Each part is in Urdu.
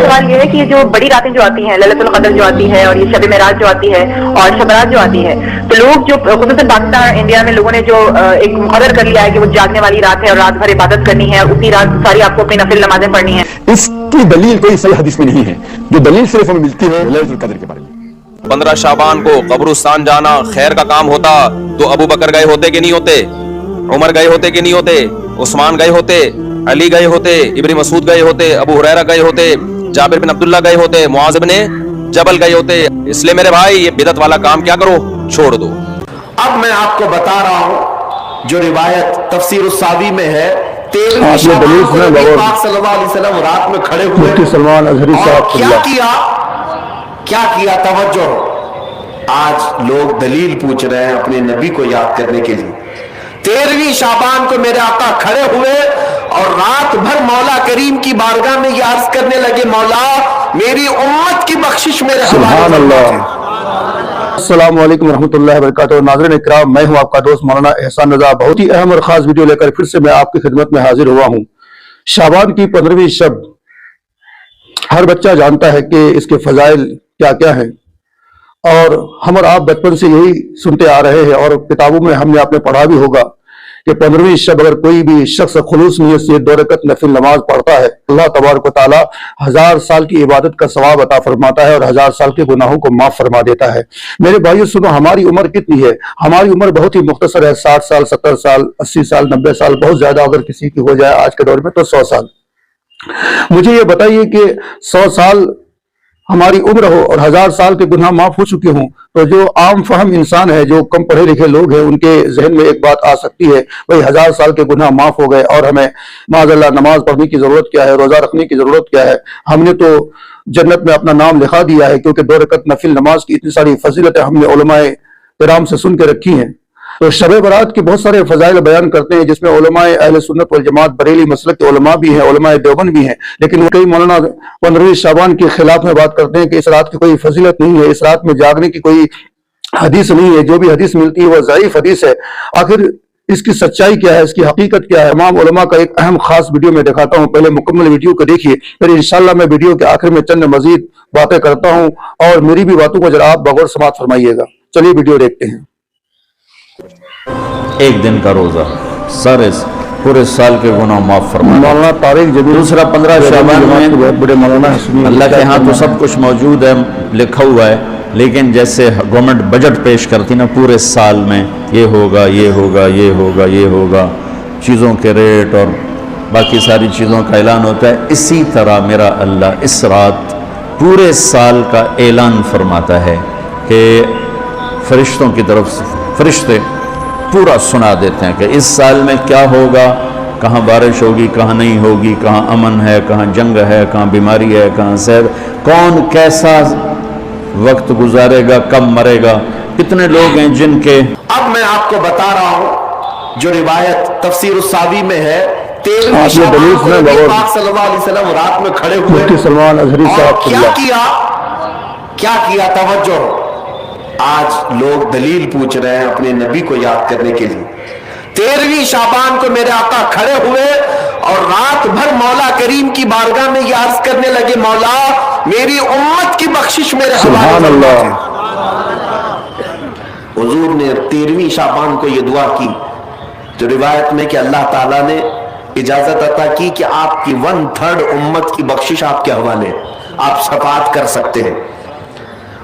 سوال یہ ہے کہ جو بڑی راتیں جو آتی ہیں، للیلۃ القدر جو آتی ہے اور یہ شب معراج جو آتی ہے اور شب برات جو آتی ہے، تو لوگ جو خصوصاً پاکستان انڈیا میں لوگوں نے جو ایک مقرر کر لیا ہے کہ وہ جاگنے والی رات ہے اور رات بھر عبادت کرنی ہے اور اسی رات ساری آپ کو اپنی نفل نمازیں پڑھنی ہیں. اس کی دلیل کوئی صحیح حدیث میں نہیں ہے. جو دلیل صرف ہمیں ملتی ہے لیلۃ القدر کے بارے میں. 15 شعبان کو قبرستان جانا خیر کا کام ہوتا تو ابو بکر گئے ہوتے کہ نہیں ہوتے، عمر گئے ہوتے کہ نہیں ہوتے، عثمان گئے ہوتے، علی گئے ہوتے، ابن مسعود گئے ہوتے، ابو ہریرہ گئے ہوتے، جابر بن عبداللہ گئے ہوتے، معاذ بن جبل گئے ہوتے. اس لیے میرے بھائی یہ بدعت والا کام کیا کرو، چھوڑ دو. اب میں آپ کو بتا رہا ہوں جو روایت تفسیر الساوی میں ہے، 13 شعبان کو نبی پاک صلی اللہ علیہ وسلم رات میں کھڑے ہوئے اور کیا کیا توجہ. آج لوگ دلیل پوچھ رہے ہیں اپنے نبی کو یاد کرنے کے لیے. 13ویں شعبان کو میرے آقا کھڑے ہوئے اور رات بھر مولا کریم کی بارگاہ میں یہ عرض کرنے لگے، مولا میری امت کی بخشش میرے سبحان اللہ. السلام علیکم ورحمۃ اللہ وبرکاتہ. ناظرین اکرام، میں ہوں آپ کا دوست مولانا احسان رضا. بہت ہی اہم اور خاص ویڈیو لے کر پھر سے میں آپ کی خدمت میں حاضر ہوا ہوں. شعبان کی 15ویں شب ہر بچہ جانتا ہے کہ اس کے فضائل کیا کیا ہیں، اور ہم اور آپ بچپن سے یہی سنتے آ رہے ہیں اور کتابوں میں ہم نے آپ نے پڑھا بھی ہوگا کہ 15ویں شب اگر کوئی بھی شخص خلوص نیت سے 2 رکعت نفل نماز پڑھتا ہے، اللہ تبارک و تعالی 1000 سال کی عبادت کا ثواب عطا فرماتا ہے اور 1000 سال کے گناہوں کو معاف فرما دیتا ہے. میرے بھائیو سنو، ہماری عمر کتنی ہے؟ ہماری عمر بہت ہی مختصر ہے. 60 سال، 70 سال، 80 سال، 90 سال، بہت زیادہ اگر کسی کی ہو جائے آج کے دور میں تو 100 سال. مجھے یہ بتائیے کہ 100 سال ہماری عمر ہو اور 1000 سال کے گناہ معاف ہو چکے ہوں، تو جو عام فہم انسان ہے، جو کم پڑھے لکھے لوگ ہیں، ان کے ذہن میں ایک بات آ سکتی ہے، بھئی 1000 سال کے گناہ معاف ہو گئے اور ہمیں معاذ اللہ نماز پڑھنے کی ضرورت کیا ہے، روزہ رکھنے کی ضرورت کیا ہے، ہم نے تو جنت میں اپنا نام لکھا دیا ہے، کیونکہ 2 رکعت نفل نماز کی اتنی ساری فضیلتیں ہم نے علماء کرام سے سن کے رکھی ہیں. تو شب برات کے بہت سارے فضائل بیان کرتے ہیں، جس میں علماء اہل سنت والجماعت بریلی مسلک کے علماء بھی ہیں، علماء دیوبند بھی ہیں، لیکن کئی مولانا 15ویں شعبان کے خلاف میں بات کرتے ہیں کہ اس رات کی کوئی فضیلت نہیں ہے، اس رات میں جاگنے کی کوئی حدیث نہیں ہے، جو بھی حدیث ملتی ہے وہ ضعیف حدیث ہے. آخر اس کی سچائی کیا ہے، اس کی حقیقت کیا ہے؟ تمام علماء کا ایک اہم خاص ویڈیو میں دکھاتا ہوں. پہلے مکمل ویڈیو کو دیکھیے، پھر انشاءاللہ میں ویڈیو کے آخر میں چند مزید باتیں کرتا ہوں اور میری بھی باتوں کو ذرا آپ بغور سماعت فرمائیے گا. چلیے ویڈیو دیکھتے ہیں. ایک دن کا روزہ سارے پورے سال کے گناہ معاف فرماتا. مولانا طارق جبیر دوسرا 15 شعبان میں بڑے مولانا ہیں، اللہ کے ہاں تو سب کچھ موجود ہے، لکھا ہوا ہے، لیکن جیسے گورنمنٹ بجٹ پیش کرتی نا پورے سال میں یہ ہوگا، یہ ہوگا، یہ ہوگا، یہ ہوگا، چیزوں کے ریٹ اور باقی ساری چیزوں کا اعلان ہوتا ہے، اسی طرح میرا اللہ اس رات پورے سال کا اعلان فرماتا ہے کہ فرشتوں کی طرف سے فرشتے پورا سنا دیتے ہیں کہ اس سال میں کیا ہوگا، کہاں بارش ہوگی، کہاں نہیں ہوگی، کہاں امن ہے، کہاں جنگ ہے، کہاں بیماری ہے، کہاں صحت، کون کیسا وقت گزارے گا، کب مرے گا، کتنے لوگ ہیں جن کے. اب میں آپ کو بتا رہا ہوں جو روایت تفسیر الساوی میں ہے، 13 شعبان کو نبی پاک صلی اللہ علیہ وسلم رات میں کھڑے ہوئے اور کیا کیا توجہ. آج لوگ دلیل پوچھ رہے ہیں اپنے نبی کو یاد کرنے کے لیے. 13ویں شعبان کو میرے آقا کھڑے ہوئے اور رات بھر مولا کریم کی بارگاہ میں یہ عرض کرنے لگے، مولا میری امت کی بخشش میرے حوالے. سبحان اللہ. حضور نے 13ویں شعبان کو یہ دعا کی جو روایت میں کہ اللہ تعالیٰ نے اجازت عطا کی کہ آپ کی 1/3 امت کی بخشش آپ کے حوالے، آپ شفاعت کر سکتے ہیں.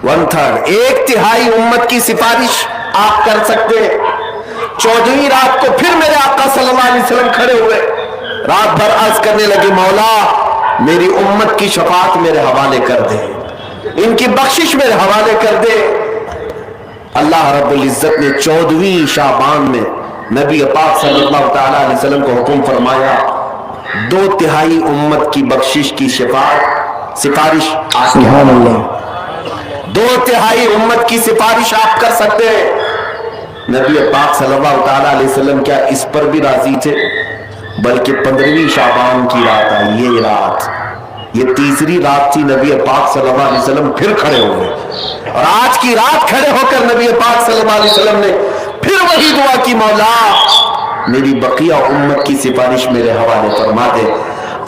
1/3 1/3 امت کی سفارش آپ کر سکتے ہیں. 14ویں رات کو پھر میرے آقا صلی اللہ علیہ وسلم کھڑے ہوئے، رات بھر عرض کرنے لگے، مولا میری امت کی شفاعت میرے حوالے کر دے، ان کی بخشش میرے حوالے کر دے. اللہ رب العزت نے 14ویں شعبان میں نبی پاک صلی اللہ تعالی علیہ وسلم کو حکم فرمایا، 2/3 امت کی بخشش کی سفارش آپ کے حوالے. 2/3 امت کی سفارش آپ کر سکتے ہیں. نبی پاک صلی اللہ تعالیٰ علیہ وسلم کیا اس پر بھی راضی تھے؟ بلکہ 15ویں شعبان کی رات آئی، یہ رات، یہ تیسری رات تھی، نبی پاک صلی اللہ علیہ وسلم پھر کھڑے ہوئے اور آج کی رات کھڑے ہو کر نبی پاک صلی اللہ علیہ وسلم نے پھر وہی دعا کی، مولا میری بقیہ امت کی سفارش میرے حوالے فرما دے.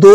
2